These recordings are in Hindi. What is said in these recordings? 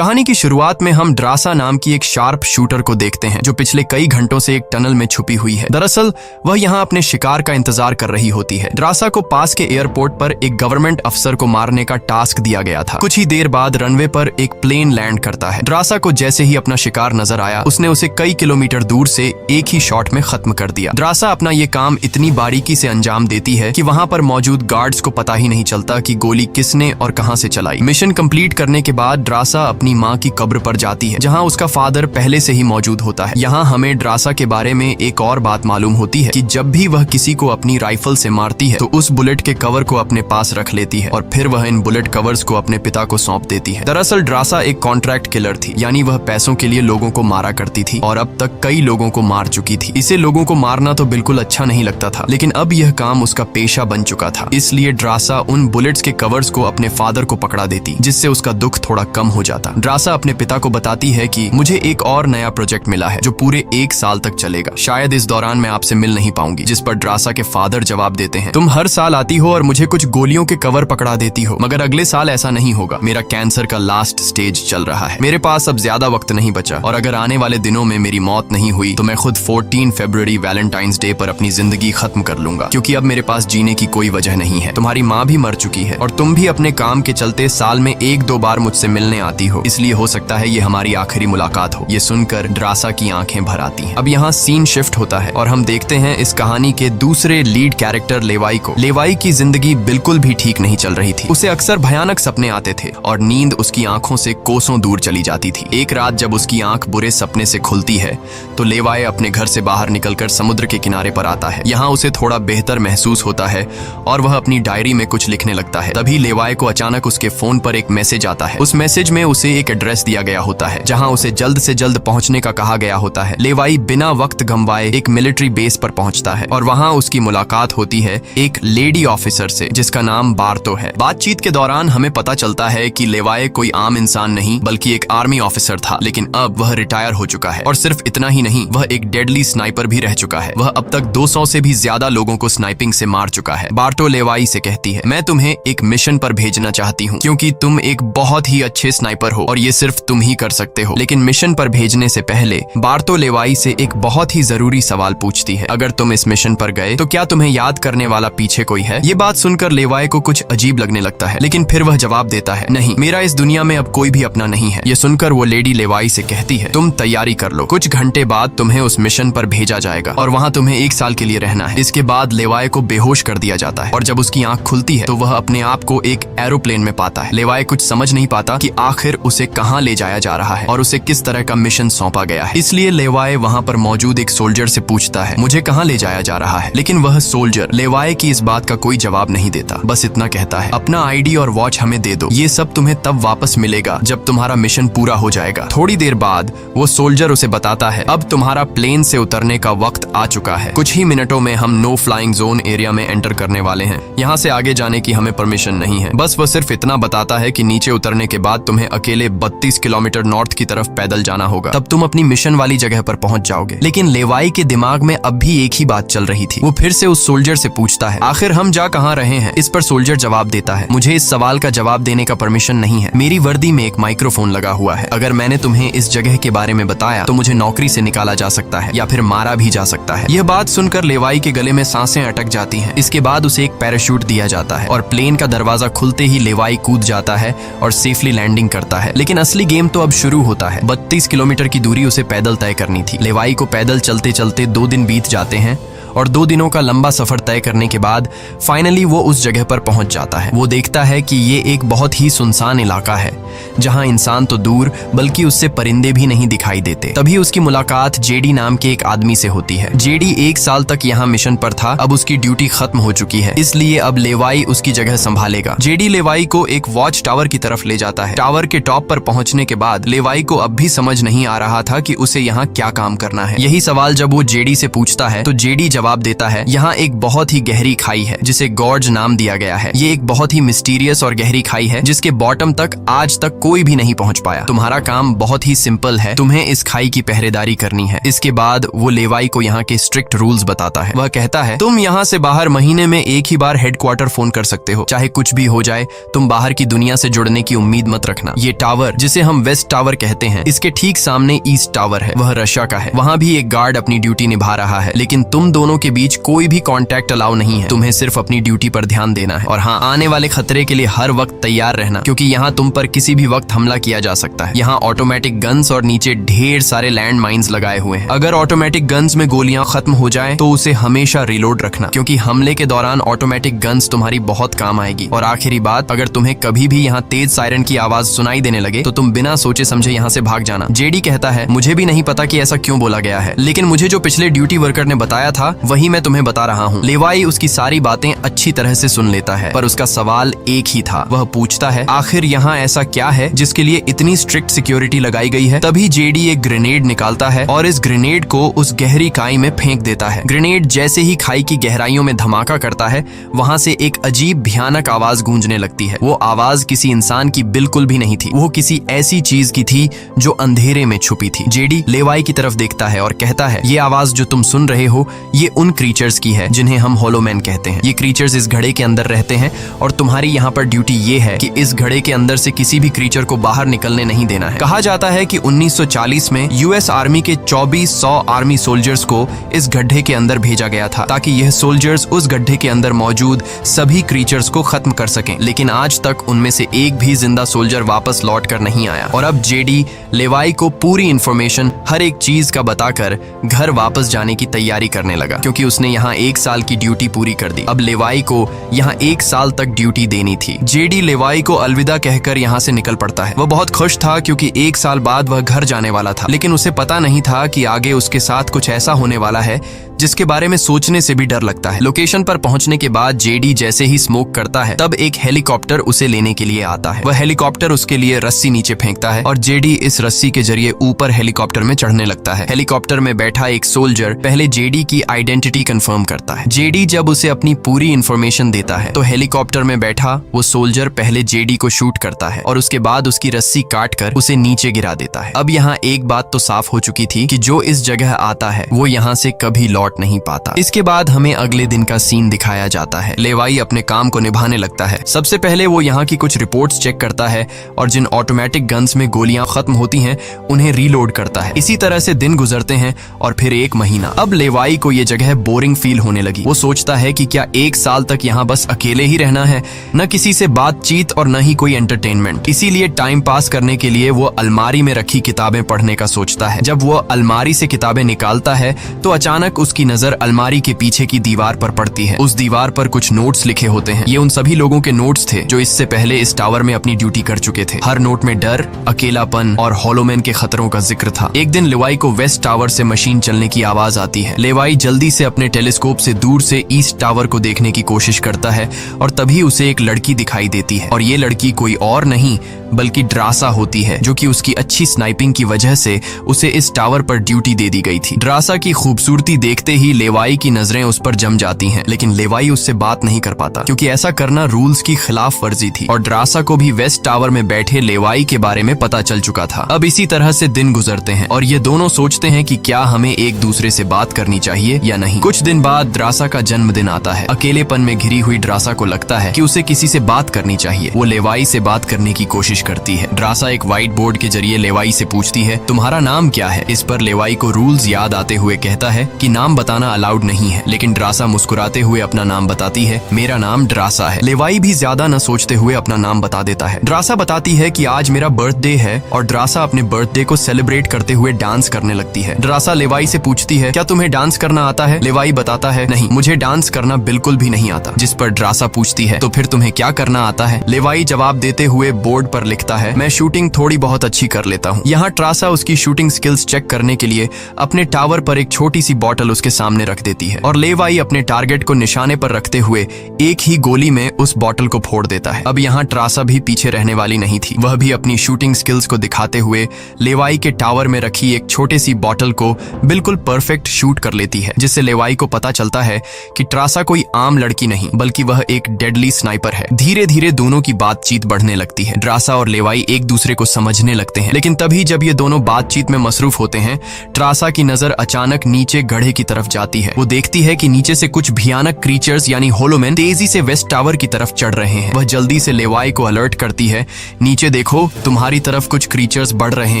कहानी की शुरुआत में हम ड्रासा नाम की एक शार्प शूटर को देखते हैं जो पिछले कई घंटों से एक टनल में छुपी हुई है। दरअसल वह यहाँ अपने शिकार का इंतजार कर रही होती है। ड्रासा को पास के एयरपोर्ट पर एक गवर्नमेंट अफसर को मारने का टास्क दिया गया था। कुछ ही देर बाद रनवे पर एक प्लेन लैंड करता है। ड्रासा को जैसे ही अपना शिकार नजर आया उसने उसे कई किलोमीटर दूर से एक ही शॉट में खत्म कर दिया। ड्रासा अपना ये काम इतनी बारीकी से अंजाम देती है कि वहाँ पर मौजूद गार्ड्स को पता ही नहीं चलता कि गोली किसने और कहाँ से चलाई। मिशन कंप्लीट करने के बाद ड्रासा अपनी माँ की कब्र पर जाती है जहाँ उसका फादर पहले से ही मौजूद होता है। यहाँ हमें ड्रासा के बारे में एक और बात मालूम होती है कि जब भी वह किसी को अपनी राइफल से मारती है तो उस बुलेट के कवर को अपने पास रख लेती है और फिर वह इन बुलेट कवर्स को अपने पिता को सौंप देती है। दरअसल ड्रासा एक कॉन्ट्रैक्ट किलर थी, यानी वह पैसों के लिए लोगों को मारा करती थी और अब तक कई लोगों को मार चुकी थी। इसे लोगों को मारना तो बिल्कुल अच्छा नहीं लगता था, लेकिन अब यह काम उसका पेशा बन चुका था। इसलिए ड्रासा उन बुलेट्स के कवर्स को अपने फादर को पकड़ा देती, जिससे उसका दुख थोड़ा कम हो जाता। ड्रासा अपने पिता को बताती है कि मुझे एक और नया प्रोजेक्ट मिला है जो पूरे 1 साल तक चलेगा। शायद इस दौरान मैं आपसे मिल नहीं पाऊंगी। जिस पर ड्रासा के फादर जवाब देते हैं, तुम हर साल आती हो और मुझे कुछ गोलियों के कवर पकड़ा देती हो, मगर अगले साल ऐसा नहीं होगा। मेरा कैंसर का लास्ट स्टेज चल रहा है, मेरे पास अब ज्यादा वक्त नहीं बचा और अगर आने वाले दिनों में मेरी मौत नहीं हुई तो मैं खुद 14 फरवरी वैलेंटाइंस डे पर अपनी जिंदगी खत्म कर लूंगा, क्योंकि अब मेरे पास जीने की कोई वजह नहीं है। तुम्हारी माँ भी मर चुकी है और तुम भी अपने काम के चलते साल में 1-2 बार मुझसे मिलने आती हो, इसलिए हो सकता है ये हमारी आखिरी मुलाकात हो। ये सुनकर ड्रासा की आंखें भर आती हैं। अब यहाँ सीन शिफ्ट होता है और हम देखते हैं इस कहानी के दूसरे लीड कैरेक्टर लेवाई को। लेवाई की जिंदगी बिल्कुल भी ठीक नहीं चल रही थी। उसे अक्सर भयानक सपने आते थे और नींद उसकी आंखों से कोसों दूर चली जाती थी। एक रात जब उसकी आंख बुरे सपने से खुलती है तो लेवाई अपने घर से बाहर निकलकर समुद्र के किनारे पर आता है। यहाँ उसे थोड़ा बेहतर महसूस होता है और वह अपनी डायरी में कुछ लिखने लगता है। तभी लेवाई को अचानक उसके फोन पर एक मैसेज आता है। उस मैसेज में उसे एक एड्रेस दिया गया होता है जहाँ उसे जल्द से जल्द पहुंचने का कहा गया होता है। लेवाई बिना वक्त गंवाए एक मिलिट्री बेस पर पहुंचता है और वहां उसकी मुलाकात होती है एक लेडी ऑफिसर से जिसका नाम बार्तो है। बातचीत के दौरान हमें पता चलता है कि लेवाई कोई आम इंसान नहीं बल्कि एक आर्मी ऑफिसर था, लेकिन अब वह रिटायर हो चुका है। और सिर्फ इतना ही नहीं, वह एक डेडली स्नाइपर भी रह चुका है। वह अब तक 200 से भी ज्यादा लोगों को स्नाइपिंग से मार चुका है। बार्तो लेवाई से कहती है, मैं तुम्हें एक मिशन पर भेजना चाहती हूँ क्योंकि तुम एक बहुत ही अच्छे स्नाइपर हो और ये सिर्फ तुम ही कर सकते हो। लेकिन मिशन पर भेजने से पहले बार्तो लेवाई से एक बहुत ही जरूरी सवाल पूछती है, अगर तुम इस मिशन पर गए तो क्या तुम्हें याद करने वाला पीछे कोई है? ये बात सुनकर लेवाई को कुछ अजीब लगने लगता है, लेकिन फिर वह जवाब देता है, नहीं, मेरा इस दुनिया में अब कोई भी अपना नहीं है। ये सुनकर वो लेडी लेवाई से कहती है, तुम तैयारी कर लो, कुछ घंटे बाद तुम्हें उस मिशन पर भेजा जाएगा और वहाँ तुम्हें 1 साल के लिए रहना है। इसके बाद लेवाई को बेहोश कर दिया जाता है और जब उसकी आंख खुलती है तो वह अपने आप को एक एरोप्लेन में पाता है। लेवाई कुछ समझ नहीं पाता कि आखिर उसे कहाँ ले जाया जा रहा है और उसे किस तरह का मिशन सौंपा गया है। इसलिए लेवाई वहाँ पर मौजूद एक सोल्जर से पूछता है, मुझे कहाँ ले जाया जा रहा है? लेकिन वह सोल्जर लेवाई की इस बात का कोई जवाब नहीं देता, बस इतना कहता है, अपना आईडी और वॉच हमें दे दो, ये सब तुम्हें तब वापस मिलेगा जब तुम्हारा मिशन पूरा हो जाएगा। थोड़ी देर बाद वो सोल्जर उसे बताता है, अब तुम्हारा प्लेन से उतरने का वक्त आ चुका है। कुछ ही मिनटों में हम नो फ्लाइंग जोन एरिया में एंटर करने वाले हैं। यहाँ से आगे जाने की हमें परमिशन नहीं है। बस वह सिर्फ इतना बताता है कि नीचे उतरने के बाद तुम्हें अकेले 32 किलोमीटर नॉर्थ की तरफ पैदल जाना होगा, तब तुम अपनी मिशन वाली जगह पर पहुंच जाओगे। लेकिन लेवाई के दिमाग में अब भी एक ही बात चल रही थी। वो फिर से उस सोल्जर से पूछता है, आखिर हम जा कहाँ रहे हैं? इस पर सोल्जर जवाब देता है, मुझे इस सवाल का जवाब देने का परमिशन नहीं है। मेरी वर्दी में एक माइक्रोफोन लगा हुआ है। अगर मैंने तुम्हें इस जगह के बारे में बताया तो मुझे नौकरी से निकाला जा सकता है या फिर मारा भी जा सकता है। यह बात सुनकर लेवाई के गले में सांसें अटक जाती हैं। इसके बाद उसे एक पैराशूट दिया जाता है और प्लेन का दरवाजा खुलते ही लेवाई कूद जाता है और सेफली लैंडिंग करता है। लेकिन असली गेम तो अब शुरू होता है। 32 किलोमीटर की दूरी उसे पैदल तय करनी थी। लेवाई को पैदल चलते चलते 2 दिन बीत जाते हैं और 2 दिनों का लंबा सफर तय करने के बाद फाइनली वो उस जगह पर पहुंच जाता है। वो देखता है कि ये एक बहुत ही सुनसान इलाका है जहां इंसान तो दूर बल्कि उससे परिंदे भी नहीं दिखाई देते। तभी उसकी मुलाकात जेडी नाम के एक आदमी से होती है। जेडी 1 साल तक यहाँ मिशन पर था, अब उसकी ड्यूटी खत्म हो चुकी है, इसलिए अब लेवाई उसकी जगह संभालेगा। जेडी लेवाई को एक वॉच टावर की तरफ ले जाता है। टावर के टॉप पर पहुंचने के बाद लेवाई को अब भी समझ नहीं आ रहा था कि उसे यहाँ क्या काम करना है। यही सवाल जब वो जेडी से पूछता है तो जेडी जवाब देता है, यहाँ एक बहुत ही गहरी खाई है जिसे गॉर्ज नाम दिया गया है। ये एक बहुत ही मिस्टीरियस और गहरी खाई है जिसके बॉटम तक आज तक कोई भी नहीं पहुंच पाया। तुम्हारा काम बहुत ही सिंपल है, तुम्हें इस खाई की पहरेदारी करनी है। इसके बाद वो लेवाई को यहाँ के स्ट्रिक्ट रूल्स बताता है। वह कहता है, तुम यहाँ से बाहर महीने में एक ही बार हेडक्वार्टर फोन कर सकते हो, चाहे कुछ भी हो जाए। तुम बाहर की दुनिया से जुड़ने की उम्मीद मत रखना। ये टावर, जिसे हम वेस्ट टावर कहते हैं, इसके ठीक सामने ईस्ट टावर है, वह रशिया का है। वहाँ भी एक गार्ड अपनी ड्यूटी निभा रहा है, लेकिन तुम दोनों के बीच कोई भी कॉन्टैक्ट अलाउ नहीं है। तुम्हें सिर्फ अपनी ड्यूटी पर ध्यान देना है और हाँ, आने वाले खतरे के लिए हर वक्त तैयार रहना, क्योंकि यहाँ तुम पर किसी भी वक्त हमला किया जा सकता है। यहाँ ऑटोमेटिक गन्स और नीचे ढेर सारे लैंड माइन्स लगाए हुए हैं। अगर ऑटोमेटिक गन्स में गोलियां खत्म हो जाए तो उसे हमेशा रिलोड रखना, क्योंकि हमले के दौरान ऑटोमेटिक गन्स तुम्हारी बहुत काम आएगी। और आखिरी बात, अगर तुम्हें कभी भी यहाँ तेज सायरन की आवाज सुनाई देने लगे तो तुम बिना सोचे समझे यहाँ से भाग जाना। जेडी कहता है, मुझे भी नहीं पता कि ऐसा क्यों बोला गया है, लेकिन मुझे जो पिछले ड्यूटी वर्कर ने बताया था वही मैं तुम्हें बता रहा हूँ। लेवाई उसकी सारी बातें अच्छी तरह से सुन लेता है, पर उसका सवाल एक ही था। वह पूछता है, आखिर यहाँ ऐसा क्या है जिसके लिए इतनी स्ट्रिक्ट सिक्योरिटी लगाई गई है? तभी जेडी एक ग्रेनेड निकालता है और इस ग्रेनेड को उस गहरी खाई में फेंक देता है। ग्रेनेड जैसे ही खाई की गहराइयों में धमाका करता है, वहाँ से एक अजीब भयानक आवाज गूंजने लगती है। वो आवाज किसी इंसान की बिल्कुल भी नहीं थी, वो किसी ऐसी चीज की थी जो अंधेरे में छुपी थी। जेडी लेवाई की तरफ देखता है और कहता है, ये आवाज जो तुम सुन रहे हो, ये उन क्रीचर्स की है जिन्हें हम होलोमैन कहते हैं। ये क्रीचर्स इस घड़े के अंदर रहते हैं और तुम्हारी यहाँ पर ड्यूटी ये है कि इस घड़े के अंदर से किसी भी क्रीचर को बाहर निकलने नहीं देना है। कहा जाता है कि 1940 में यूएस आर्मी के 2400 आर्मी सोल्जर्स को इस गड्ढे के अंदर भेजा गया था, ताकि यह सोल्जर्स उस गड्ढे के अंदर मौजूद सभी क्रीचर्स को खत्म कर सकें। लेकिन आज तक उनमें से एक भी जिंदा सोल्जर वापस लौट कर नहीं आया। और अब जेडी लेवाई को पूरी इंफॉर्मेशन, हर एक चीज का बताकर घर वापस जाने की तैयारी करने लगा, क्योंकि उसने यहाँ 1 साल की ड्यूटी पूरी कर दी। अब लेवाई को यहाँ 1 साल तक ड्यूटी देनी थी। जेडी लेवाई को अलविदा कहकर यहाँ से निकल पड़ता है। वह बहुत खुश था क्योंकि 1 साल बाद वह घर जाने वाला था, लेकिन उसे पता नहीं था कि आगे उसके साथ कुछ ऐसा होने वाला है जिसके बारे में सोचने से भी डर लगता है। लोकेशन पर पहुंचने के बाद जेडी जैसे ही स्मोक करता है, तब एक हेलीकॉप्टर उसे लेने के लिए आता है। वह हेलीकॉप्टर उसके लिए रस्सी नीचे फेंकता है और जेडी इस रस्सी के जरिए ऊपर हेलीकॉप्टर में चढ़ने लगता है। हेलीकॉप्टर में बैठा एक सोल्जर पहले जेडी की आइडेंटिटी कंफर्म करता है। जेडी जब उसे अपनी पूरी इंफॉर्मेशन देता है तो हेलीकॉप्टर में बैठा वो सोल्जर पहले जेडी को शूट करता है और उसके बाद उसकी रस्सी काट कर उसे नीचे गिरा देता है। अब यहाँ एक बात तो साफ हो चुकी थी कि जो इस जगह आता है वो यहाँ से कभी लौट नहीं पाता। इसके बाद हमें अगले दिन का सीन दिखाया जाता है। लेवाई अपने काम को निभाने लगता है। सबसे पहले वो यहाँ की कुछ रिपोर्ट्स चेक करता है और जिन ऑटोमेटिक गन्स में गोलियां खत्म होती हैं उन्हें रीलोड करता है। इसी तरह से दिन गुजरते हैं और फिर 1 महीना। अब लेवाई को ये जगह बोरिंग फील होने लगी। वो सोचता है कि क्या 1 साल तक यहाँ बस अकेले ही रहना है, न किसी से बातचीत और न ही कोई एंटरटेनमेंट। इसीलिए टाइम पास करने के लिए वो अलमारी में रखी किताबें पढ़ने का सोचता है। जब वो अलमारी से किताबें निकालता है तो अचानक उसकी नजर अलमारी के पीछे की दीवार पर पड़ती है। उस दीवार पर कुछ नोट्स लिखे होते हैं। ये उन सभी लोगों के नोट्स थे जो इससे पहले इस टावर में अपनी ड्यूटी कर चुके थे। हर नोट में डर, अकेलापन और होलोमैन के खतरों का जिक्र था। एक दिन लेवाई को वेस्ट टावर से मशीन चलने की आवाज आती है। लेवाई जल्दी से अपने टेलीस्कोप से दूर से ईस्ट टावर को देखने की कोशिश करता है और तभी उसे एक लड़की दिखाई देती है और ये लड़की कोई और नहीं बल्कि ड्रासा होती है, जो कि उसकी अच्छी स्नाइपिंग की वजह से उसे इस टावर पर ड्यूटी दे दी गई थी। ड्रासा की खूबसूरती देखते ही लेवाई की नजरें उस पर जम जाती हैं, लेकिन लेवाई उससे बात नहीं कर पाता क्योंकि ऐसा करना रूल्स की खिलाफ वर्जी थी और ड्रासा को भी वेस्ट टावर में बैठे लेवाई के बारे में पता चल चुका था। अब इसी तरह से दिन गुजरते हैं और ये दोनों सोचते हैं कि क्या हमें एक दूसरे से बात करनी चाहिए या नहीं। कुछ दिन बाद ड्रासा का जन्मदिन आता है। अकेलेपन में घिरी हुई ड्रासा को लगता है कि उसे किसी से बात करनी चाहिए। वो लेवाई से बात करने की कोशिश करती है। ड्रासा एक व्हाइट बोर्ड के जरिए लेवाई से पूछती है, तुम्हारा नाम क्या है? इस पर लेवाई को रूल्स याद आते हुए कहता है कि नाम बताना अलाउड नहीं है, लेकिन ड्रासा मुस्कुराते हुए अपना नाम बताती है, मेरा नाम ड्रासा है। लेवाई भी ज्यादा न सोचते हुए अपना नाम बता देता है। ड्रासा बताती है कि आज मेरा बर्थडे है और ड्रासा अपने बर्थडे को सेलिब्रेट करते हुए डांस करने लगती है। ड्रासा लेवाई से पूछती है, क्या तुम्हें डांस करना आता है? लेवाई बताता है, नहीं, मुझे डांस करना बिल्कुल भी नहीं आता। जिस पर ड्रासा पूछती है, तो फिर तुम्हें क्या करना आता है? लेवाई जवाब देते हुए बोर्ड पर लिखता है, मैं शूटिंग थोड़ी बहुत अच्छी कर लेता हूँ। यहाँ ट्रासा उसकी शूटिंग स्किल्स चेक करने के लिए अपने टावर पर एक छोटी सी बॉटल उसके सामने रख देती है और लेवाई अपने टारगेट को निशाने पर रखते हुए एक ही गोली में उस बॉटल को फोड़ देता है। अब यहाँ ट्रासा भी पीछे रहने वाली नहीं थी। वह भी अपनी शूटिंग स्किल्स को दिखाते हुए लेवाई के टावर में रखी एक छोटे सी बॉटल को बिल्कुल परफेक्ट शूट कर लेती है, जिससे लेवाई को पता चलता है कि ट्रासा कोई आम लड़की नहीं बल्कि वह एक डेडली स्नाइपर है। धीरे धीरे दोनों की बातचीत बढ़ने लगती है। ट्रासा और लेवाई एक दूसरे को समझने लगते हैं, लेकिन तभी जब ये दोनों बातचीत में मसरूफ होते हैं, ट्रासा की नजर अचानक नीचे गड्ढे की तरफ जाती है। वो देखती है कि नीचे से कुछ भयानक क्रीचर्स यानी होलोमैन तेजी से वेस्ट टावर की तरफ चढ़ रहे हैं। वह जल्दी से लेवाई को अलर्ट करती है, नीचे देखो, तुम्हारी तरफ कुछ क्रीचर्स बढ़ रहे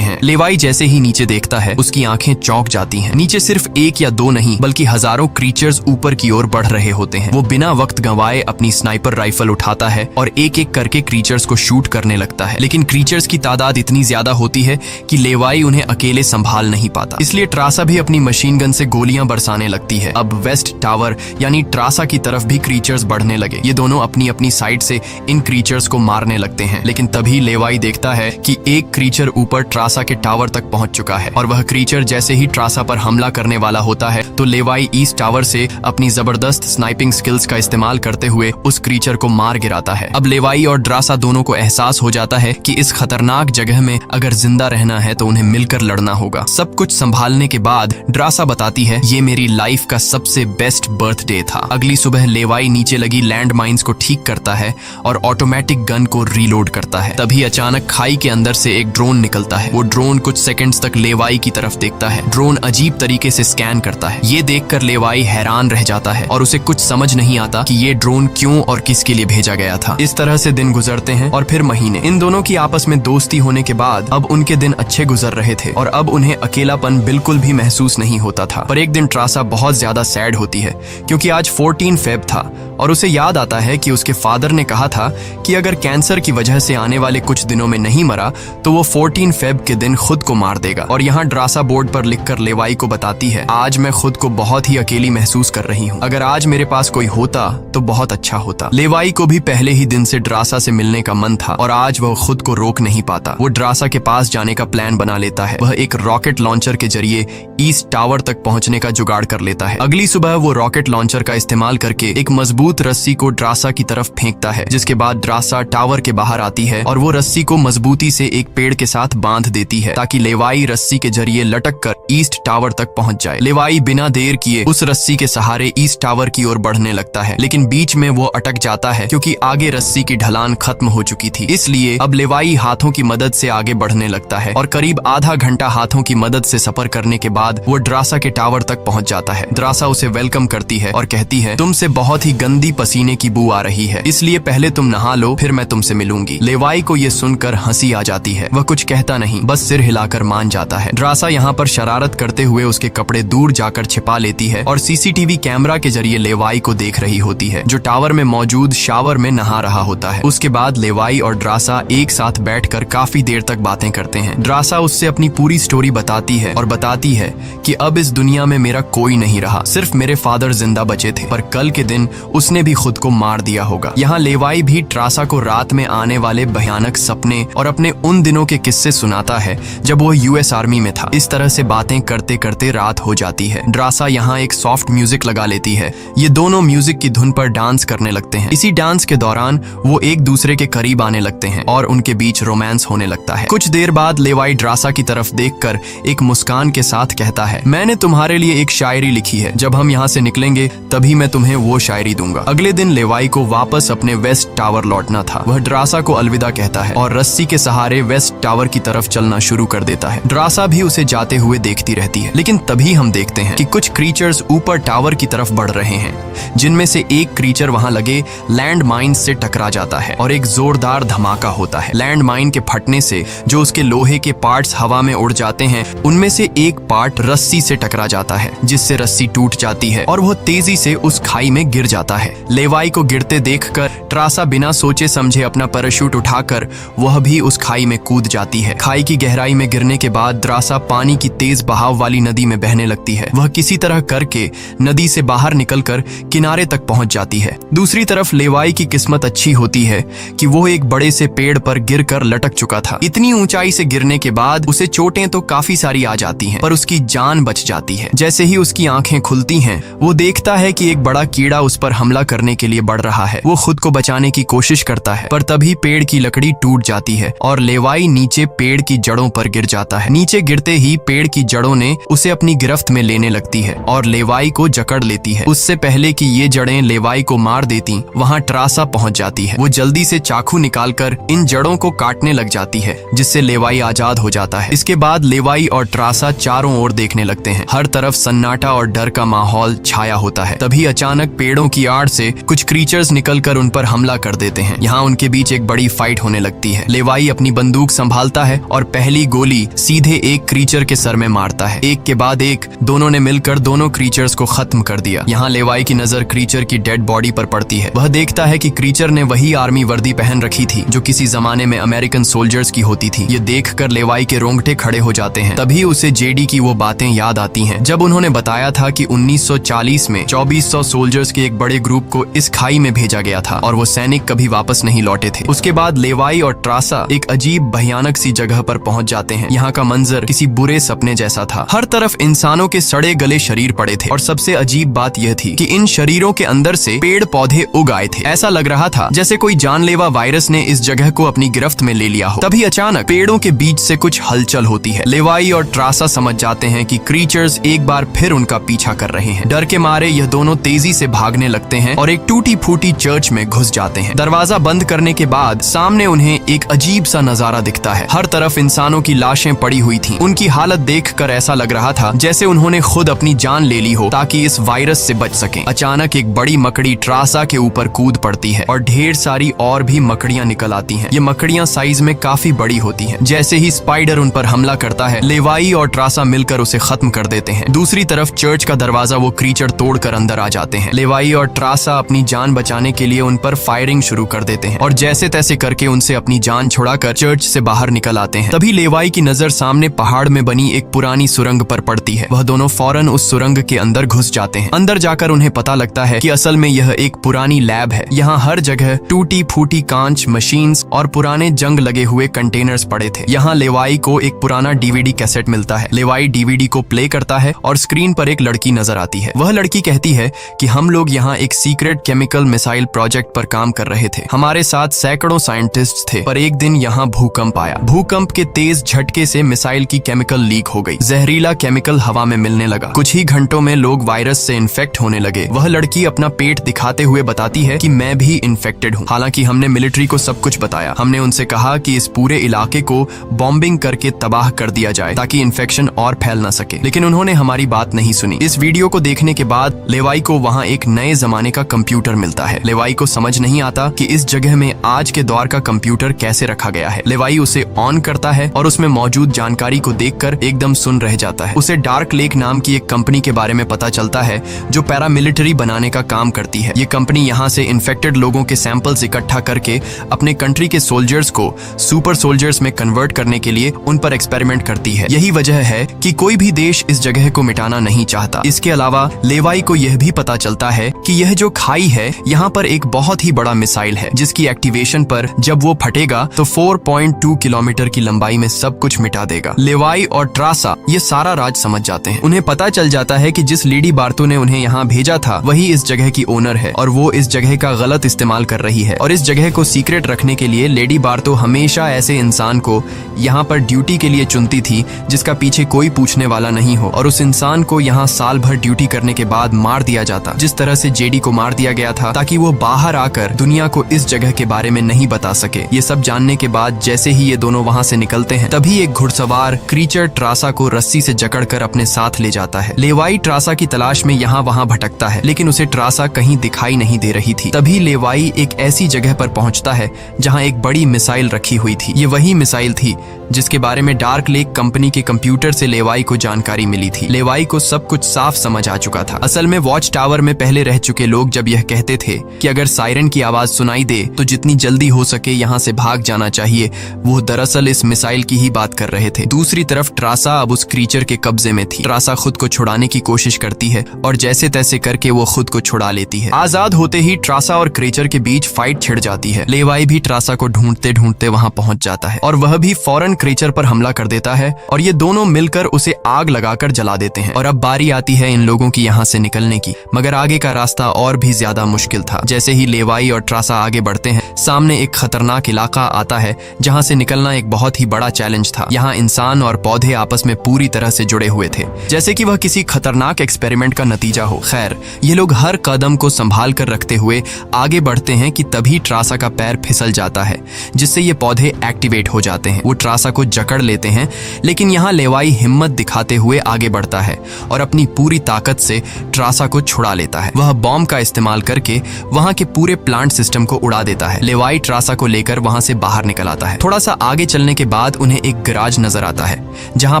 हैं। लेवाई जैसे ही नीचे देखता है, उसकी आंखें चौंक जाती हैं। नीचे सिर्फ एक या दो नहीं बल्कि हजारों क्रीचर्स ऊपर की ओर बढ़ रहे होते हैं। वो बिना वक्त गंवाए अपनी स्नाइपर राइफल उठाता है और एक एक करके क्रीचर्स को शूट करने लगता है, लेकिन क्रीचर्स की तादाद इतनी ज्यादा होती है कि लेवाई उन्हें अकेले संभाल नहीं पाता। इसलिए ट्रासा भी अपनी मशीन गन से गोलियां बरसाने लगती है। अब वेस्ट टावर यानी ट्रासा की तरफ भी क्रीचर्स बढ़ने लगे। ये दोनों अपनी अपनी साइड से इन क्रीचर्स को मारने लगते हैं, लेकिन तभी लेवाई देखता है कि एक क्रीचर ऊपर ट्रासा के टावर तक पहुंच चुका है और वह क्रीचर जैसे ही ट्रासा पर हमला करने वाला होता है तो लेवाई ईस्ट टावर से अपनी जबरदस्त स्नाइपिंग स्किल्स का इस्तेमाल करते हुए उस क्रीचर को मार गिराता है। अब लेवाई और ड्रासा दोनों को एहसास हो जाता है कि इस खतरनाक जगह में अगर जिंदा रहना है तो उन्हें मिलकर लड़ना होगा। सब कुछ संभालने के बाद ड्रासा बताती है, ये मेरी लाइफ का सबसे बेस्ट बर्थडे था। अगली सुबह लेवाई नीचे लगी लैंड माइन्स को ठीक करता है और ऑटोमेटिक गन को रीलोड करता है। तभी अचानक खाई के अंदर से एक ड्रोन निकलता है। वो ड्रोन कुछ सेकंड्स तक लेवाई की तरफ देखता है। ड्रोन अजीब तरीके से स्कैन करता है। ये देखकर लेवाई हैरान रह जाता है और उसे कुछ समझ नहीं आता कि ये ड्रोन क्यों और किसके लिए भेजा गया था। इस तरह से दिन गुजरते हैं और फिर महीने। इन दोनों की आपस में दोस्ती होने के बाद अब उनके दिन अच्छे गुजर रहे थे और अब उन्हें अकेलापन बिल्कुल भी महसूस नहीं होता था। पर एक दिन ट्रासा बहुत ज्यादा सैड होती है क्योंकि आज 14 फेब था और उसे याद आता है कि उसके फादर ने कहा था कि अगर कैंसर की वजह से आने वाले कुछ दिनों में नहीं मरा तो वो 14 फेब के दिन खुद को मार देगा। और यहाँ ड्रासा बोर्ड पर लिखकर लेवाई को बताती है, आज मैं खुद को बहुत ही अकेली महसूस कर रही हूँ। अगर आज मेरे पास कोई होता तो बहुत अच्छा होता। लेवाई को भी पहले ही दिन से ड्रासा से मिलने का मन था और आज वह खुद को रोक नहीं पाता। वो ड्रासा के पास जाने का प्लान बना लेता है। वह एक रॉकेट लॉन्चर के जरिए ईस्ट टावर तक पहुंचने का जुगाड़ कर लेता है। अगली सुबह वो रॉकेट लॉन्चर का इस्तेमाल करके एक मजबूत रस्सी को ड्रासा की तरफ फेंकता है, जिसके बाद ड्रासा टावर के बाहर आती है और वो रस्सी को मजबूती से एक पेड़ के साथ बांध देती है ताकि लेवाई रस्सी के जरिए लटक कर ईस्ट टावर तक पहुंच जाए। लेवाई बिना देर किए उस रस्सी के सहारे ईस्ट टावर की ओर बढ़ने लगता है, लेकिन बीच में वो अटक जाता है क्योंकि आगे रस्सी की ढलान खत्म हो चुकी थी। इसलिए अब लेवाई हाथों की मदद से आगे बढ़ने लगता है और करीब आधा घंटा हाथों की मदद से सफर करने के बाद वो ड्रासा के टावर तक पहुंच जाता है। ड्रासा उसे वेलकम करती है और कहती है, तुमसे बहुत ही गंदी पसीने की बू आ रही है, इसलिए पहले तुम नहा लो, फिर मैं तुमसे मिलूंगी। लेवाई को ये सुनकर हंसी आ जाती है। वह कुछ कहता नहीं, बस सिर हिलाकर मान जाता है। ड्रासा यहाँ पर शरारत करते हुए उसके कपड़े दूर जाकर छिपा लेती है और सीसीटीवी कैमरा के जरिए लेवाई को देख रही होती है, जो टावर में मौजूद शावर में नहा रहा होता है। उसके बाद लेवाई और ड्रासा एक साथ बैठकर काफी देर तक बातें करते हैं। ड्रासा उससे अपनी पूरी स्टोरी बताती है और बताती है कि अब इस दुनिया में मेरा कोई नहीं रहा, सिर्फ मेरे फादर जिंदा बचे थे, पर कल के दिन उसने भी खुद को मार दिया होगा। यहाँ लेवाई भी ट्रासा को रात में आने वाले भयानक सपने और अपने उन दिनों के किस्से सुनाता है जब वो यूएस आर्मी में था। इस तरह से बातें करते करते रात हो जाती है। ड्रासा यहाँ एक सॉफ्ट म्यूजिक लगा लेती है। ये दोनों म्यूजिक की धुन पर डांस करने लगते हैं। इसी डांस के दौरान वो एक दूसरे के करीब आने लगते हैं और उनके बीच रोमांस होने लगता है। कुछ देर बाद लेवाई ड्रासा की तरफ देखकर एक मुस्कान के साथ कहता है, मैंने तुम्हारे लिए एक शायरी लिखी है, जब हम यहाँ से निकलेंगे तभी मैं तुम्हें वो शायरी दूंगा। अगले दिन लेवाई को वापस अपने वेस्ट टावर लौटना था। वह ड्रासा को अलविदा कहता है और रस्सी के सहारे वेस्ट टावर की तरफ चलना शुरू कर देता है। ड्रासा भी उसे जाते हुए देखती रहती है, लेकिन तभी हम देखते हैं कि कुछ क्रीचर्स ऊपर टावर की तरफ बढ़ रहे हैं, जिनमें से एक क्रीचर वहां लगे लैंड माइन से टकरा जाता है और एक जोरदार धमाका होता है। लैंड माइन के फटने से जो उसके लोहे के पार्ट्स हवा में उड़ जाते हैं, उनमें से एक पार्ट रस्सी से टकरा जाता है, जिससे रस्सी टूट जाती है और वो तेजी से उस खाई में गिर जाता है। लेवाई को गिरते देखकर ट्रासा बिना सोचे समझे अपना पैराशूट उठाकर वह भी उस खाई में कूद जाती है। खाई की गहराई में गिरने के बाद द्रासा पानी की तेज बहाव वाली नदी में बहने लगती है। वह किसी तरह करके नदी से बाहर निकलकर किनारे तक पहुंच जाती है। दूसरी तरफ लेवाई की किस्मत अच्छी होती है कि वो एक बड़े से पेड़ पर गिरकर लटक चुका था। इतनी ऊंचाई से गिरने के बाद उसे चोटें तो काफी सारी आ जाती हैं, पर उसकी जान बच जाती है। जैसे ही उसकी आंखें खुलती हैं, वो देखता है कि एक बड़ा कीड़ा उस पर हमला करने के लिए बढ़ रहा है। वो खुद को बचाने की कोशिश करता है, पर तभी पेड़ की लकड़ी टूट जाती है और लेवाई नीचे पेड़ की जड़ों पर गिर जाता है। नीचे गिरते ही पेड़ की जड़ों ने उसे अपनी गिरफ्त में लेने लगती है और लेवाई को जकड़ लेती है। उससे पहले कि ये जड़ें लेवाई को मार देती, वहाँ ट्रासा पहुंच जाती है। वो जल्दी से चाकू निकालकर इन जड़ों को काटने लग जाती है, जिससे लेवाई आजाद हो जाता है। इसके बाद लेवाई और ट्रासा चारों ओर देखने लगते हैं। हर तरफ सन्नाटा और डर का माहौल छाया होता है। तभी अचानक पेड़ों की आड़ से कुछ क्रीचर्स निकलकर उन पर हमला कर देते हैं। यहाँ उनके बीच एक बड़ी फाइट होने लगती है। लेवाई अपनी बंदूक संभालता है और पहली गोली सीधे एक क्रीचर के सर में मारता है। एक के बाद एक दोनों ने मिलकर दोनों क्रीचर्स को खत्म कर दिया। यहाँ लेवाई की नजर क्रीचर की डेड बॉडी पर पड़ती है। वह देखता है कि क्रीचर ने वही आर्मी वर्दी पहन रखी थी जो किसी जमाने में अमेरिकन सोल्जर्स की होती थी। ये देखकर लेवाई के रोंगटे खड़े हो जाते हैं। तभी उसे जेडी की वो बातें याद आती हैं, जब उन्होंने बताया था कि 1940 में 2400 सोल्जर्स के एक बड़े ग्रुप को इस खाई में भेजा गया था और वो सैनिक कभी वापस नहीं लौटे थे। उसके बाद लेवाई और ट्रासा एक अजीब भयानक सी जगह पर पहुंच जाते हैं। यहाँ का मंजर किसी बुरे सपने जैसा था। हर तरफ इंसानों के सड़े गले शरीर पड़े थे और सबसे अजीब बात यह थी कि इन शरीरों के अंदर से पेड़ पौधे उग आए थे। ऐसा लग रहा था जैसे कोई जानलेवा वायरस ने इस जगह को अपनी गिरफ्त में ले लिया हो। तभी अचानक पेड़ों के बीच से कुछ हलचल होती है। लेवाई और ट्रासा समझ जाते हैं कि क्रीचर्स एक बार फिर उनका पीछा कर रहे हैं। डर के मारे यह दोनों तेजी से भागने लगते हैं और एक टूटी फूटी चर्च में घुस जाते हैं। दरवाजा बंद करने के बाद सामने उन्हें एक अजीब सा नजारा दिखता है। हर तरफ इंसानों की लाशें पड़ी हुई थीं। उनकी हालत देखकर ऐसा लग रहा था जैसे उन्होंने खुद अपनी जान ले ली हो ताकि इस वायरस से बच सकें। अचानक एक बड़ी मकड़ी ट्रासा के ऊपर कूद पड़ती है और ढेर सारी और भी मकड़ियां निकल आती हैं। ये मकड़ियां साइज में काफी बड़ी होती हैं। जैसे ही स्पाइडर उन पर हमला करता है, लेवाई और ट्रासा मिलकर उसे खत्म कर देते हैं। दूसरी तरफ चर्च का दरवाजा वो क्रीचर तोड़कर अंदर आ जाते हैं। लेवाई और ट्रासा अपनी जान बचाने के लिए उन पर फायरिंग शुरू कर देते हैं और जैसे तैसे करके उनसे अपनी जान छुड़ाकर चर्च से बाहर निकल आते हैं। तभी लेवाई की नजर सामने पहाड़ में बनी एक पुरानी सुरंग पर पड़ती है। वह दोनों फौरन उस सुरंग के अंदर घुस जाते हैं। अंदर जाकर उन्हें पता लगता है कि असल में यह एक पुरानी लैब है। यहाँ हर जगह टूटी फूटी कांच, मशीन्स और पुराने जंग लगे हुए कंटेनर्स पड़े थे। यहाँ लेवाई को एक पुराना डीवीडी कैसेट मिलता है। लेवाई डीवीडी को प्ले करता है और स्क्रीन पर एक लड़की नजर आती है। वह लड़की कहती है कि हम लोग यहाँ एक सीक्रेट केमिकल मिसाइल प्रोजेक्ट पर काम कर रहे थे। हमारे साथ सैकड़ों साइंटिस्ट थे, पर एक दिन यहाँ भूकंप आया। भूकंप के तेज झटके से मिसाइल की केमिकल लीक हो गई। जहरीला केमिकल हवा में मिलने लगा। कुछ ही घंटों में लोग वायरस से इन्फेक्ट होने लगे। वह लड़की अपना पेट दिखाते हुए बताती है कि मैं भी इन्फेक्टेड हूँ। हालांकि हमने मिलिट्री को सब कुछ बताया। हमने उनसे कहा कि इस पूरे इलाके को बॉम्बिंग करके तबाह कर दिया जाए ताकि इन्फेक्शन और फैल न सके, लेकिन उन्होंने हमारी बात नहीं सुनी। इस वीडियो को देखने के बाद लेवाई को वहाँ एक नए जमाने का कंप्यूटर मिलता है। लेवाई को समझ नहीं आता कि इस जगह में आज के दौर का कंप्यूटर कैसे रखा गया है। लेवाई उसे ऑन करता है और उसमें मौजूद जानकारी को देखकर एकदम सुन रह जाता है। उसे डार्क लेक नाम की एक कंपनी के बारे में पता चलता है जो पैरामिलिट्री बनाने का काम करती है। ये कंपनी यहाँ से इन्फेक्टेड लोगों के सैंपल्स इकट्ठा करके अपने कंट्री के सोल्जर्स को सुपर सोल्जर्स में कन्वर्ट करने के लिए उन पर एक्सपेरिमेंट करती है। यही वजह है कि कोई भी देश इस जगह को मिटाना नहीं चाहता। इसके अलावा लेवाई को यह भी पता चलता है कि यह जो खाई है यहाँ पर एक बहुत ही बड़ा मिसाइल है जिसकी एक्टिवेशन पर जब वो फटेगा तो 4.2 किलोमीटर की लंबाई में सब कुछ मिटा देगा। लेवाई और ट्रासा ये सारा राज समझ जाते हैं। उन्हें पता चल जाता है कि जिस लेडी बार्तो ने उन्हें यहाँ भेजा था वही इस जगह की ओनर है और वो इस जगह का गलत इस्तेमाल कर रही है। और इस जगह को सीक्रेट रखने के लिए लेडी बार्तो हमेशा ऐसे इंसान को यहाँ पर ड्यूटी के लिए चुनती थी जिसका पीछे कोई पूछने वाला नहीं हो, और उस इंसान को यहाँ साल भर ड्यूटी करने के बाद मार दिया जाता, जिस तरह से जेडी को मार दिया गया था ताकि वो बाहर आकर दुनिया को इस जगह के बारे में नहीं बता सके। ये सब जानने के बाद जैसे ही ये दोनों वहाँ से निकलते हैं तभी एक घुड़सवार क्रीचर ट्रासा को रस्सी से जकड़कर अपने साथ ले जाता है। लेवाई ट्रासा की तलाश में यहाँ वहाँ भटकता है लेकिन उसे ट्रासा कहीं दिखाई नहीं दे रही थी। तभी लेवाई एक ऐसी जगह पर पहुँचता है जहाँ एक बड़ी मिसाइल रखी हुई थी। ये वही मिसाइल थी जिसके बारे में डार्क लेक कंपनी के कंप्यूटर से लेवाई को जानकारी मिली थी। लेवाई को सब कुछ साफ समझ आ चुका था। असल में वॉच टावर में पहले रह चुके लोग जब यह कहते थे कि अगर सायरन की आवाज सुनाई दे तो जितनी जल्दी हो सके यहाँ से भाग जाना चाहिए, वो दरअसल इस मिसाइल की ही बात कर रहे थे। दूसरी तरफ ट्रासा अब उस क्रीचर के कब्जे में थी। ट्रासा खुद को छुड़ाने की कोशिश करती है और जैसे तैसे करके वो खुद को छुड़ा लेती है। आजाद होते ही ट्रासा और क्रीचर के बीच फाइट छिड़ जाती है। लेवाई भी ट्रासा को ढूंढते ढूंढते वहां पहुंच जाता है और वह भी फौरन क्रीचर पर हमला कर देता है और ये दोनों मिलकर उसे आग लगाकर जला देते हैं। और अब बारी आती है इन लोगों की यहाँ से निकलने की, मगर आगे का रास्ता और भी ज्यादा मुश्किल था। जैसे ही लेवाई और ट्रासा आगे बढ़ते हैं, सामने एक खतरनाक इलाका आता है जहाँ से निकलना एक बहुत ही बड़ा चैलेंज था। यहाँ इंसान और पौधे आपस में पूरी तरह से जुड़े हुए थे, जैसे कि वह किसी खतरनाक एक्सपेरिमेंट का नतीजा हो। खैर, ये लोग हर कदम को संभाल कर रखते हुए आगे बढ़ते हैं कि तभी ट्रासा का पैर फिसल जाता है, जिससे ये पौधे एक्टिवेट हो जाते हैं। वो ट्रासा को जकड़ लेते हैं, लेकिन यहाँ लेवाई हिम्मत दिखाते हुए आगे बढ़ता है और अपनी पूरी ताकत से ट्रासा को छुड़ा लेता है। वह बॉम्ब का इस्तेमाल करके वहां के पूरे प्लांट सिस्टम को उड़ा देता है। लेवाई ट्रासा को लेकर वहां से बाहर निकल आता है। थोड़ा सा आगे चलने के बाद उन्हें एक गैराज नजर आता है जहां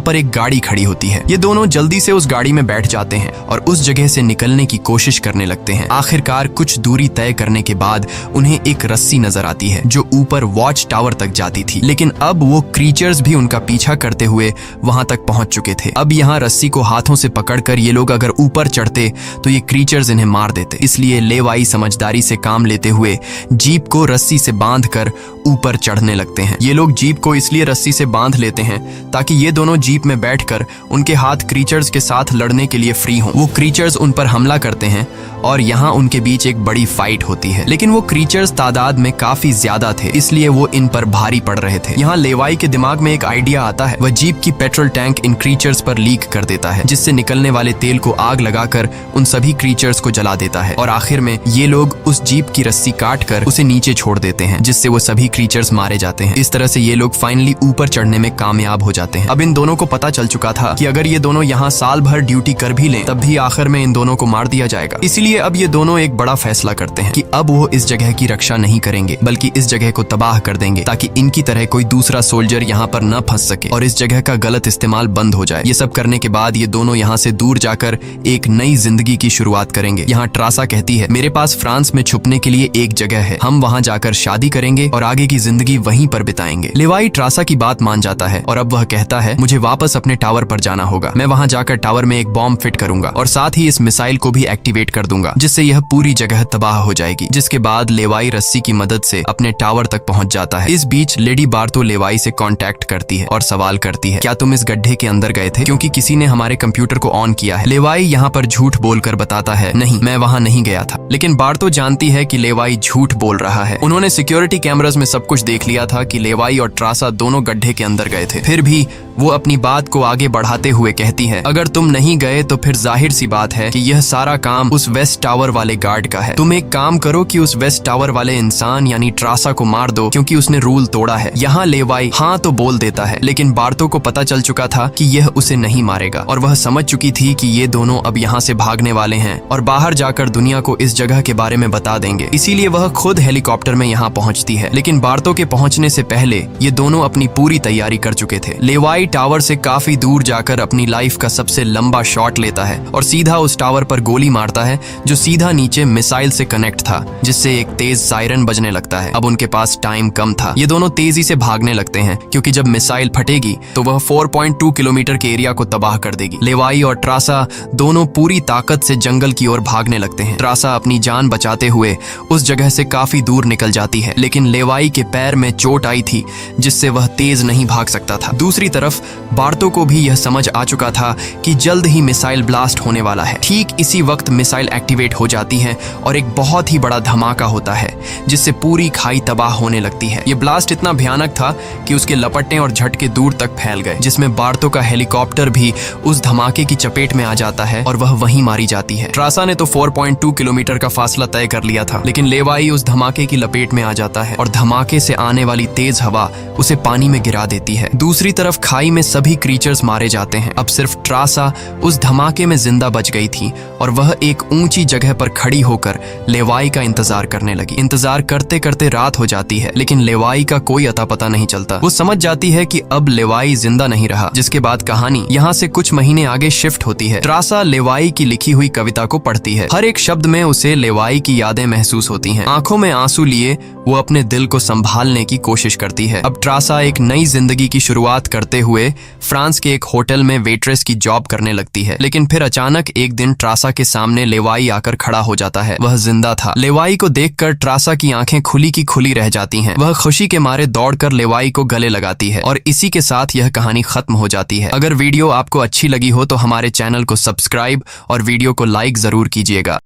पर एक गाड़ी खड़ी होती है। ये दोनों जल्दी से उस गाड़ी में बैठ जाते हैं और उस जगह से निकलने की कोशिश करने लगते हैं। आखिरकार कुछ दूरी तय करने के बाद उन्हें एक रस्सी नजर आती है जो ऊपर वॉच टावर तक जाती थी, लेकिन अब वो क्रीचर्स भी उनका पीछा करते हुए वहां तक पहुंच चुके थे। अब यहाँ रस्सी को हाथों से पकड़कर ये लोग अगर ऊपर चढ़ते तो ये क्रीचर्स इन्हें मार देते। इसलिए लेवाई समझदारी से काम लेते हुए जीप को रस्सी से बांधकर ऊपर चढ़ने लगते हैं। ये लोग जीप को इसलिए रस्सी से बांध लेते हैं ताकि ये दोनों जीप में बैठकर उनके हाथ क्रीचर्स के साथ लड़ने के लिए फ्री हों। वो क्रीचर्स उन पर हमला करते हैं और यहाँ उनके बीच एक बड़ी फाइट होती है, लेकिन वो क्रीचर्स तादाद में काफी ज्यादा थे, इसलिए वो इन पर भारी पड़ रहे थे। यहाँ लेवाई के दिमाग में एक आइडिया आता है। वह जीप की पेट्रोल टैंक इन क्रीचर्स पर लीक कर देता है, जिससे निकलने वाले तेल को आग लगाकर उन सभी क्रीचर्स को जला देता है और आखिर में ये लोग उस जीप की रस्सी काट कर उसे नीचे छोड़ देते हैं, जिससे वो सभी क्रीचर्स मारे जाते हैं। इस तरह से ये लोग फाइनली ऊपर चढ़ने में कामयाब हो जाते हैं। अब इन दोनों को पता चल चुका था कि अगर ये दोनों यहाँ साल भर ड्यूटी कर भी लें तब भी आखिर में इन दोनों को मार दिया जाएगा। इसीलिए अब ये दोनों एक बड़ा फैसला करते हैं कि अब वो इस जगह की रक्षा नहीं करेंगे बल्कि इस जगह को तबाह कर देंगे, ताकि इनकी तरह कोई दूसरा सोल्जर यहाँ पर न फंस सके और इस जगह का गलत इस्तेमाल बंद हो जाए। ये सब करने के बाद ये दोनों यहाँ से दूर जाकर एक नई जिंदगी की शुरुआत करेंगे। यहाँ ट्रासा कहती है, मेरे पास फ्रांस में छुपने के लिए एक जगह है, हम वहाँ जाकर शादी करेंगे और आगे की जिंदगी वहीं पर बिताएंगे। लेवाई ट्रासा की बात मान जाता है और अब वह कहता है, मुझे वापस अपने टावर पर जाना होगा। मैं वहाँ जाकर टावर में एक बॉम्ब फिट करूंगा और साथ ही इस मिसाइल को भी एक्टिवेट कर दूंगा, जिससे यह पूरी जगह तबाह हो जाएगी। जिसके बाद लेवाई रस्सी की मदद से अपने टावर तक पहुंच जाता है। इस बीच लेडी बार्तो लेवाई से कांटेक्ट करती है और सवाल करती है, क्या तुम इस गड्ढे के अंदर गए थे क्योंकि किसी ने हमारे कंप्यूटर को ऑन किया है। लेवाई यहाँ पर झूठ बोलकर बताता है, नहीं, मैं वहाँ नहीं गया था। लेकिन बार्तो जानती है कि लेवाई झूठ बोल रहा है। उन्होंने सिक्योरिटी कैमरास में सब कुछ देख लिया था कि लेवाई और ट्रासा दोनों गड्ढे के अंदर गए थे। फिर भी वो अपनी बात को आगे बढ़ाते हुए कहती है, अगर तुम नहीं गए तो फिर जाहिर सी बात है कि यह सारा काम उस वेस्ट टावर वाले गार्ड का है। तुम एक काम करो कि उस वेस्ट टावर वाले इंसान यानी ट्रासा को मार दो क्योंकि उसने रूल तोड़ा है। यहाँ लेवाई हाँ तो बोल देता है, लेकिन बार्तो को पता चल चुका था कि यह उसे नहीं मारेगा और वह समझ चुकी थी कि ये दोनों अब यहाँ से भागने वाले हैं और बाहर जाकर दुनिया को इस जगह के बारे में बता देंगे। इसीलिए वह खुद हेलीकॉप्टर में यहाँ पहुँचती है, लेकिन बार्तो के पहुँचने से पहले ये दोनों अपनी पूरी तैयारी कर चुके थे। लेवाई टावर से काफी दूर जाकर अपनी लाइफ का सबसे लंबा शॉट लेता है और सीधा उस टावर पर गोली मारता है जो सीधा नीचे मिसाइल से कनेक्ट था, जिससे एक तेज सायरन बजने लगता है। अब उनके पास टाइम कम था। ये दोनों तेजी से भागने लगते हैं क्योंकि जब मिसाइल फटेगी तो वह 4.2 किलोमीटर के एरिया को तबाह कर देगी। लेवाई और ट्रासा दोनों पूरी ताकत से जंगल की ओर भागने लगते हैं। ट्रासा अपनी जान बचाते हुए उस जगह से काफी दूर निकल जाती है, लेकिन लेवाई के पैर में चोट आई थी जिससे वह तेज नहीं भाग सकता था। दूसरी तरफ बार्तो को भी यह समझ आ चुका था कि जल्द ही मिसाइल ब्लास्ट होने वाला है। ठीक इसी वक्त मिसाइल एक्टिवेट हो जाती है और एक बहुत ही बड़ा धमाका होता है जिससे पूरी खाई तबाह होने लगती है। यह ब्लास्ट इतना भयानक था कि उसके लपटने और झटके दूर तक फैल गए, जिसमें बार्तो का हेलीकॉप्टर भी उस धमाके की चपेट में आ जाता है और वह वहीं मारी जाती है। ट्रासा ने तो 4.2 किलोमीटर का फासला तय कर लिया था, लेकिन लेवाई उस धमाके की लपेट में आ जाता है और धमाके से आने वाली तेज हवा उसे पानी में गिरा देती है। दूसरी तरफ खाई लेवाई में सभी क्रीचर्स मारे जाते हैं। अब सिर्फ ट्रासा उस धमाके में जिंदा बच गई थी और वह एक ऊंची जगह पर खड़ी होकर लेवाई का इंतजार करने लगी। इंतजार करते करते रात हो जाती है, लेकिन लेवाई का कोई अता पता नहीं चलता। वो समझ जाती है कि अब लेवाई जिंदा नहीं रहा, जिसके बाद कहानी यहाँ से कुछ महीने आगे शिफ्ट होती है। ट्रासा लेवाई की लिखी हुई कविता को पढ़ती है। हर एक शब्द में उसे लेवाई की यादें महसूस होती हैं। आंखों में आंसू लिए वो अपने दिल को संभालने की कोशिश करती है। अब ट्रासा एक नई जिंदगी की शुरुआत करते हुए फ्रांस के एक होटल में वेट्रेस की जॉब करने लगती है। लेकिन फिर अचानक एक दिन ट्रासा के सामने लेवाई आकर खड़ा हो जाता है। वह जिंदा था। लेवाई को देखकर ट्रासा की आंखें खुली की खुली रह जाती हैं। वह खुशी के मारे दौड़कर लेवाई को गले लगाती है और इसी के साथ यह कहानी खत्म हो जाती है। अगर वीडियो आपको अच्छी लगी हो तो हमारे चैनल को सब्सक्राइब और वीडियो को लाइक जरूर कीजिएगा।